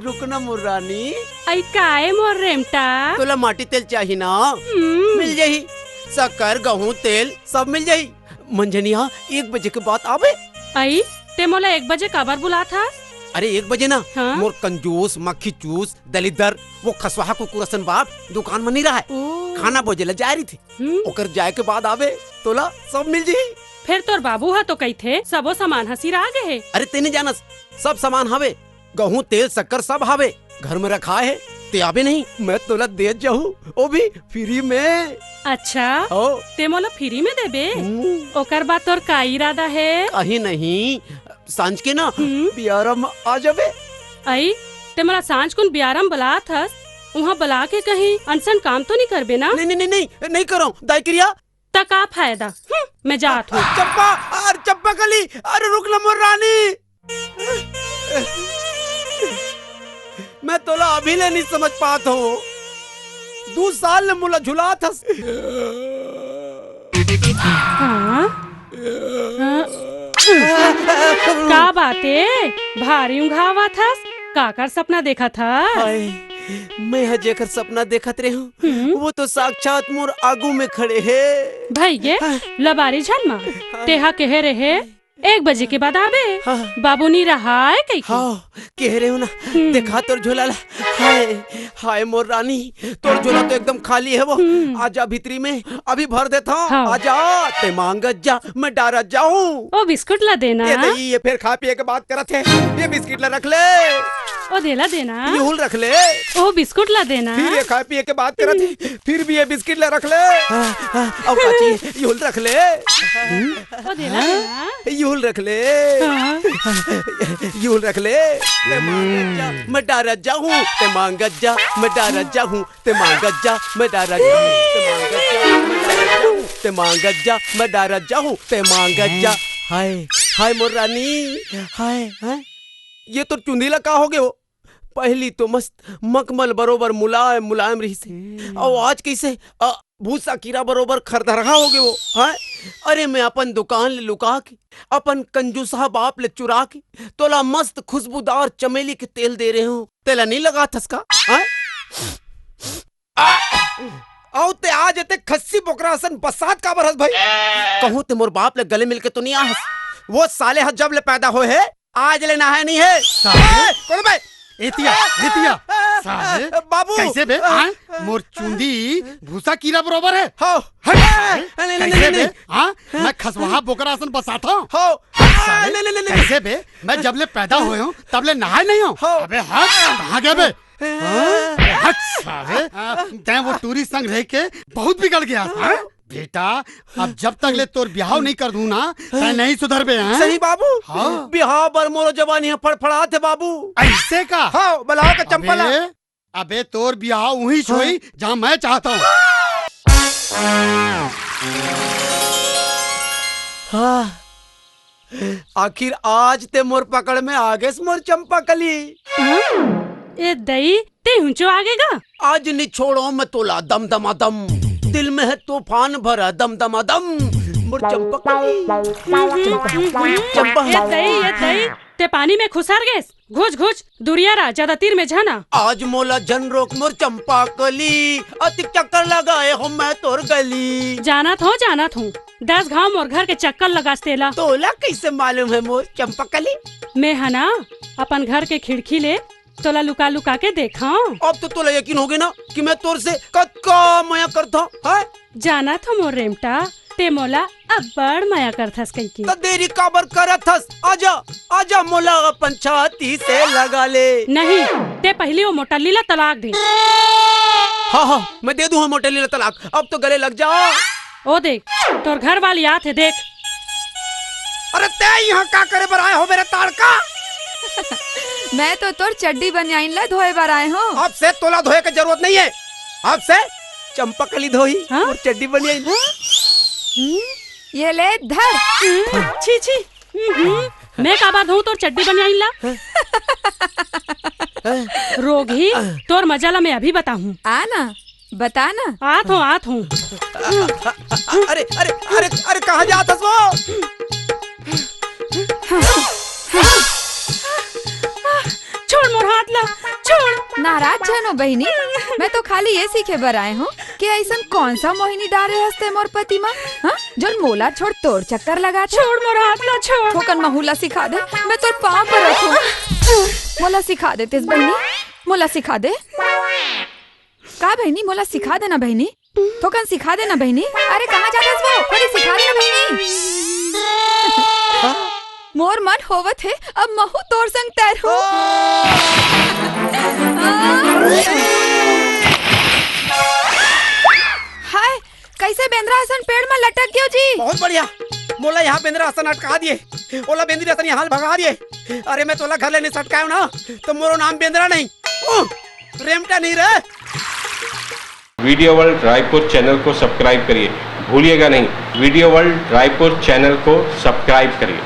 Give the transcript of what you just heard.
रुकना मुर्रानी। आई काए मोर रेमटा? तोला माटी तेल चाहिए ना? मिल जाही। शक्कर गेहूं तेल सब मिल जाही। मंजनिया 1 बजे के बाद आवे। आई ते मोला 1 बजे काबर बुला था? अरे 1 बजे ना। हाँ? मोर कंजूस मक्खी चूस दलिदर वो खसवाहा कुकुरसन बाप दुकान में नहीं रहा है। खाना बोझे ला जा रही थी। ओकर जाए के बाद आवे तोला सब मिल जाही। फिर तोर बाबू हा तो कही थे सबो सामान हसी रह गए। अरे तेने जानस सब सामान हवे, गेहूं तेल शक्कर सब हवे, घर में रखा है। ते आवे नहीं मैं तोला दे जाऊँ, वो भी फ्री में। अच्छा ओ ते मोला फ्री में देबे? ओकर बाद तोर का इरादा है? कहीं नहीं, सांझ के ना बियारम आ जावे। आई ते मोला सांझ कुन बियारम बुला थस, वहाँ बुला के कहीं अनसन काम तो नहीं करबे ना? नहीं नहीं नहीं नहीं करो दाई क्रिया। ता का फायदा, मैं जात हूँ। चंपा, अरे चंपा कली, अरे रुक ना मोर रानी। मैं तोला अभी ले नहीं समझ पाता हूँ। 2 साल ने मुला झुला था। हाँ? का बाते भारी उंघावा था? काकर सपना देखा था? मैं जेकर सपना देखत रही हूँ वो तो साक्षात मोर आगू में खड़े है। भैये लबारी झनमा तेहा कहे रहे 1 बजे के बाद आबे। बाबू नहीं रहा है कहीं? हाँ कह रहे हो ना। देखा तोर झोला ला। हाय हाय मोर रानी, तोर झोला तो एकदम खाली है। वो आजा भीतरी में अभी भर देता हूँ। हाँ। आजा ते मांगत जा मैं डारत जाऊँ। ओ बिस्कुट ला देना। ये फिर खा पिए के बात करत है। ये बिस्किट ला रख ले। ओ देला देना। ये हुल रख ले। ओ बिस्कुट ला देना। फिर ये खा पिए के बात करत है। फिर भी ये बिस्किट ला रख ले। अब काची ये हुल रख ले। ओ देला देना। यूल रख ले। यूल रख ले। ते मांगत जा मैं डारत जाऊँ, ते मांगत जा मैं डारत जाऊँ, ते मांगत जा मैं डारत जाऊँ, ते मांगत जा मैं डारत जाऊँ, ते मांगत जा। हाय हाय मोर रानी, हाय हाय। ये तो चुंदीला का हो गए हो। पहली तो मस्त मखमल बरोबर मुलायम मुलायम रही से, और आज कैसे भूसा कीड़ा बरोबर खरदरहा हो गए वो। हाँ? अरे मैं अपन दुकान ले लुका के, अपन कंजूसा बाप ले चुरा के तोला मस्त खुशबूदार चमेली के तेल दे रहे हूँ। तेला नहीं लगा थसका? आओ ते आज ते खस्सी बोकरासन बसात का बरस भाई। कहूँ ते मोर बाप ले गले मिलके तो नहीं आहस। वो साले हज जब ले पैदा हो है आज ले नहाया नहीं है। कौन भाई? एतिया साले बाबू कैसे बे? मोर चुंदी भूसा कीड़ा बरोबर है। हो कैसे बे? मैं खसवाहा बोकरासन बसाता हूँ। हो कैसे बे? मैं जब ले पैदा हुए हूँ तब ले नहाए नहीं हूँ। अबे हट, कहाँ गए बे? हट साले, तैं वो टूरिस्ट संग रह के बहुत बिगड़ गया। बेटा अब जब तक ले तोर बिहाव नहीं कर दूं ना तै नहीं सुधर बे। सही बाबू। हाँ। बिहाव बर मोरो जवानी फड़फड़ा थे बाबू। ऐसे का? हाँ बलाओ का चंपला। अबे तोर बिहाव वहीं छोई जहाँ मैं चाहता हूँ। हाँ आखिर आज ते मोर पकड़ में आ गए मोर चंपा कली। ए दई ते ऊंचो आगेगा। आज नहीं छोड़ो मैं तोला दम दमा दम, दिल में है तूफान भरा दम दमा दम। मोर चंपा चंपा ये दई ते पानी में खुसार गए। घुस घुस दुरियारा ज्यादा तीर में जाना। आज मोला जन रोक मोर चंपा कली, अति चक्कर लगाए हो मैं तोर गली। जाना थो 10 घाव मोर घर के चक्कर लगास्तेला। तोला कैसे मालूम है मोर चंपा कली? मैं है ना अपन घर के खिड़की ले तोला लुका लुका के देखा। अब तो तोला यकीन हो गया ना कि मैं तोर से कत्का माया करता है। जाना था मोर रेमटा ते मोला अब बड़ माया करथस कई की। तो देरी काबर करत हस? आजा आजा मोला अपन छाती से लगा ले। नहीं ते पहले वो मोटा लीला तलाक दे। हाँ हाँ मैं दे दूँ मोटे लीला तलाक। अब तो गले लग जा। ओ देख तोर घर वाली आत है देख। अरे ते यहाँ का करे बर आए हो मेरे ताड़का? मैं तो तोर चड्डी बनियाइन ला धोए बार आए हो। अब से तोला धोए की जरूरत नहीं है। अब से चंपा कली धोई और चड्डी बनियाइन। ये ले धर। छी छी मैं काबा धोऊं तोर चड्डी बनियाइन ला। रोगी तोर मजा ला मैं अभी बताऊं। आ ना बता ना। आत हूँ। अरे अरे अरे अरे कहाँ जात हस वो? छोड़ मोर हाथ ला। नाराज छनो बहनी। मैं तो खाली ये सीखे बर आए हूँ कि ऐसा कौन सा मोहिनी डारे हंसते मोर पति माँ, हाँ? जो मोला छोड़ तोड़ चक्कर लगा छोड़ मोर हाथ ला छोड़। ठोकन महुला सिखा दे, मैं तो पाँव पर रखूं। मोला सिखा दे तेज बहनी, मोला सिखा दे। का बहनी मोला सिखा देना बहनी, ठोकन सिखा देना बहनी। अरे कहाँ जाते वो, थोड़ी सिखा देना बहनी। मोर मन होवत है अब महू तोर संग तैरू। हाय कैसे बेंद्रा हसन पेड़ में लटक गयो जी। बहुत बढ़िया, मोला यहाँ बेंद्रा हसन अटका दिए, ओला बेंद्रा हसन यहाँ भगा दिए। अरे मैं तोला घर लेने सटकायो ना तो मोरो नाम बेंद्रा नहीं, रेमटा नहीं रे। वीडियो वर्ल्ड रायपुर चैनल को सब्सक्राइब करिए, भूलिएगा नहीं, वीडियो वर्ल्ड रायपुर चैनल को सब्सक्राइब करिए।